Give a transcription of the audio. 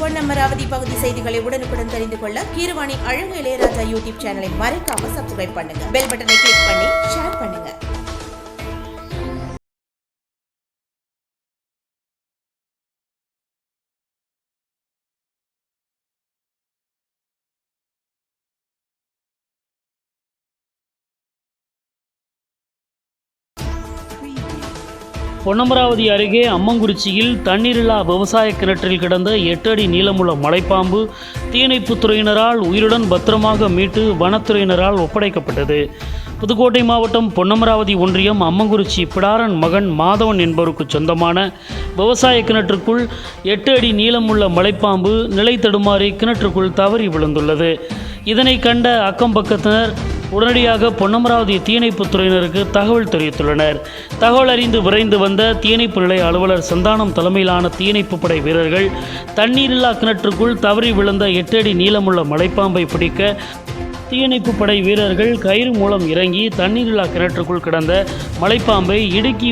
பொன்னமராவதி பகுதி செய்திகளை உடனுக்குடன் தெரிந்து கொள்ள கீரவாணி அழகு இளையராஜா யூடியூப் சேனலை மறக்காம சப்ஸ்கிரைப் பண்ணுங்க. பெல் பட்டனை கிளிக் பண்ணி ஷேர் பண்ணுங்க. பொன்னமராவதி அருகே அம்மங்குறிச்சியில் தண்ணீரில்லா விவசாய கிணற்றில் கிடந்த 8 அடி நீளமுள்ள மலைப்பாம்பு தீயணைப்புத்துறையினரால் உயிருடன் பத்திரமாக மீட்டு வனத்துறையினரால் ஒப்படைக்கப்பட்டது. புதுக்கோட்டை மாவட்டம் பொன்னமராவதி ஒன்றியம் அம்மங்குறிச்சி பிடாரன் மகன் மாதவன் என்பவருக்கு சொந்தமான விவசாய கிணற்றுக்குள் 8 அடி நீளமுள்ள மலைப்பாம்பு நிலை தடுமாறி கிணற்றுக்குள் தவறி விழுந்துள்ளது. இதனை கண்ட அக்கம்பக்கத்தினர் உடனடியாக பொன்னமராவதி தீயணைப்புத்துறையினருக்கு தகவல் தெரிவித்துள்ளனர். தகவல் அறிந்து விரைந்து வந்த தீயணைப்பு நிலைய அலுவலர் சந்தானம் தலைமையிலான தீயணைப்பு படை வீரர்கள் தண்ணீரில்லா கிணற்றுக்குள் தவறி விழுந்த 8 அடி நீளமுள்ள மலைப்பாம்பை பிடிக்க தீயணைப்பு படை வீரர்கள் கயிறு மூலம் இறங்கி தண்ணீரில்லா கிணற்றுக்குள் கிடந்த மலைப்பாம்பை இடுக்கி